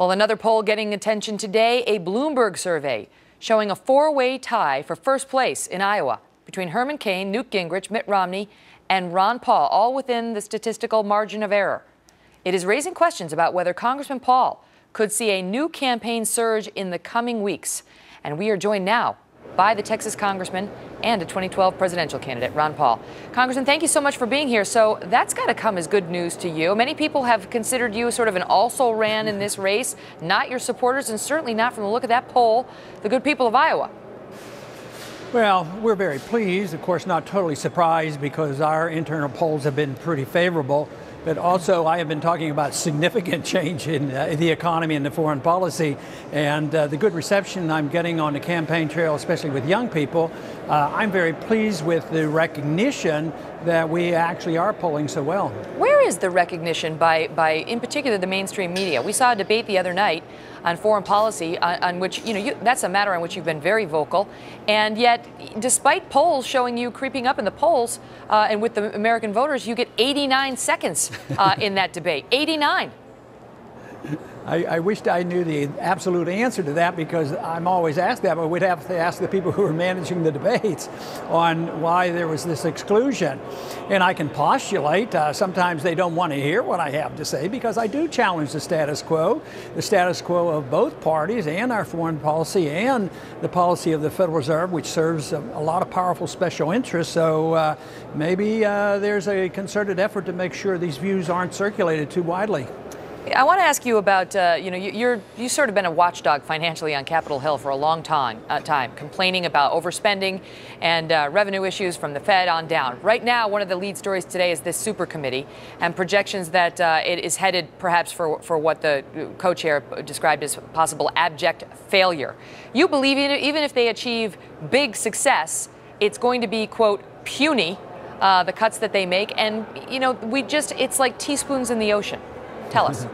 Well, another poll getting attention today, a Bloomberg survey showing a four-way tie for first place in Iowa between Herman Cain, Newt Gingrich, Mitt Romney, and Ron Paul, all within the statistical margin of error. It is raising questions about whether Congressman Paul could see a new campaign surge in the coming weeks. And we are joined now by the Texas congressman and a 2012 presidential candidate, Ron Paul. Congressman, thank you so much for being here. So that's got to come as good news to you. Many people have considered you sort of an also-ran in this race, not your supporters, and certainly not, from the look of that poll, the good people of Iowa. Well, we're very pleased, of course, not totally surprised, because our internal polls have been pretty favorable. But also, I have been talking about significant change in the economy and the foreign policy, and the good reception I'm getting on the campaign trail, especially with young people. I'm very pleased with the recognition that we actually are polling so well. Where is the recognition by in particular, the mainstream media? We saw a debate the other night on foreign policy on which, that's a matter on which you've been very vocal. And yet, despite polls showing you creeping up in the polls and with the American voters, you get 89 seconds in that debate. 89. I wished I knew the absolute answer to that, because I'm always asked that, but we'd have to ask the people who are managing the debates on why there was this exclusion. And I can postulate, sometimes they don't want to hear what I have to say, because I do challenge the status quo of both parties and our foreign policy and the policy of the Federal Reserve, which serves a lot of powerful special interests. So maybe there's a concerted effort to make sure these views aren't circulated too widely. I want to ask you about, you've sort of been a watchdog financially on Capitol Hill for a long time, complaining about overspending and revenue issues from the Fed on down. Right now, one of the lead stories today is this super committee and projections that it is headed perhaps for what the co-chair described as possible abject failure. You believe even if they achieve big success, it's going to be, quote, puny, the cuts that they make. And, it's like teaspoons in the ocean. Tell us.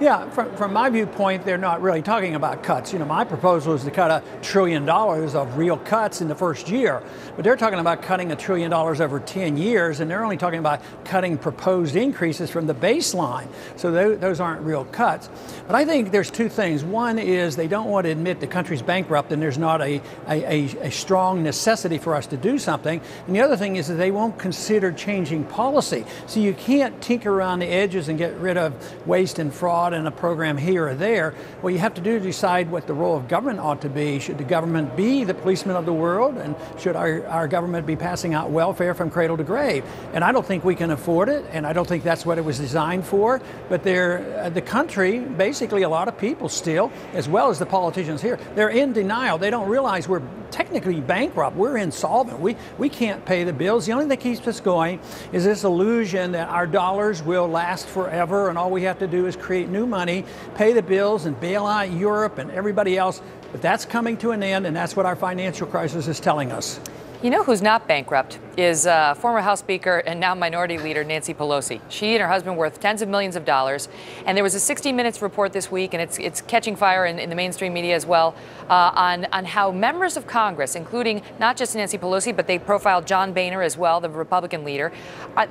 Yeah, from my viewpoint, they're not really talking about cuts. My proposal is to cut $1 trillion of real cuts in the first year. But they're talking about cutting $1 trillion over 10 years, and they're only talking about cutting proposed increases from the baseline. So those aren't real cuts. But I think there's two things. One is they don't want to admit the country's bankrupt and there's not a strong necessity for us to do something. And the other thing is that they won't consider changing policy. So you can't tinker around the edges and get rid of waste and fraud in a program here or there. What you have to do is decide what the role of government ought to be. Should the government be the policeman of the world? And should our government be passing out welfare from cradle to grave? And I don't think we can afford it, and I don't think that's what it was designed for. But the country, basically a lot of people still, as well as the politicians here, they're in denial. They don't realize we're technically bankrupt. We're insolvent. We can't pay the bills. The only thing that keeps us going is this illusion that our dollars will last forever, and all we have to do is create new money, pay the bills, and bail out Europe and everybody else. But that's coming to an end, and that's what our financial crisis is telling us. You know who's not bankrupt is former House Speaker and now Minority Leader Nancy Pelosi. She and her husband worth tens of millions of dollars. And there was a 60 Minutes report this week, and it's catching fire in the mainstream media as well, on how members of Congress, including not just Nancy Pelosi, but they profiled John Boehner as well, the Republican leader,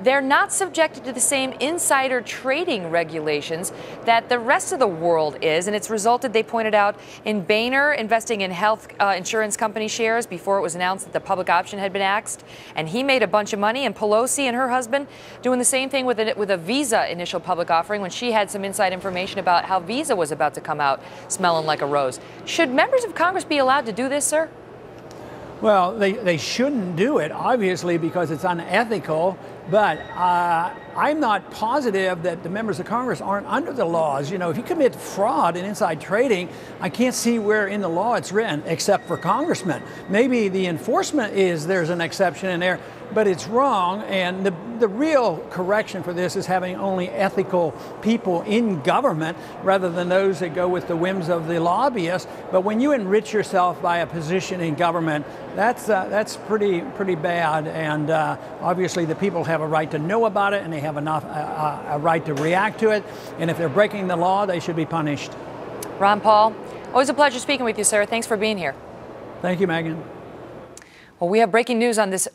they're not subjected to the same insider trading regulations that the rest of the world is. And it's resulted, they pointed out, in Boehner investing in health insurance company shares before it was announced that the public option had been axed, and he made a bunch of money. And Pelosi and her husband doing the same thing with a Visa initial public offering when she had some inside information about how Visa was about to come out smelling like a rose. Should members of Congress be allowed to do this, sir? Well, they shouldn't do it, obviously, because it's unethical. But I'm not positive that the members of Congress aren't under the laws. If you commit fraud and inside trading, I can't see where in the law it's written, except for congressmen. Maybe the enforcement there's an exception in there, but it's wrong. And the real correction for this is having only ethical people in government rather than those that go with the whims of the lobbyists. But when you enrich yourself by a position in government, that's pretty bad. And obviously the people have a right to know about it, and they have a right to react to it. And if they're breaking the law, they should be punished. Ron Paul, always a pleasure speaking with you, sir. Thanks for being here. Thank you, Megyn. Well, we have breaking news on this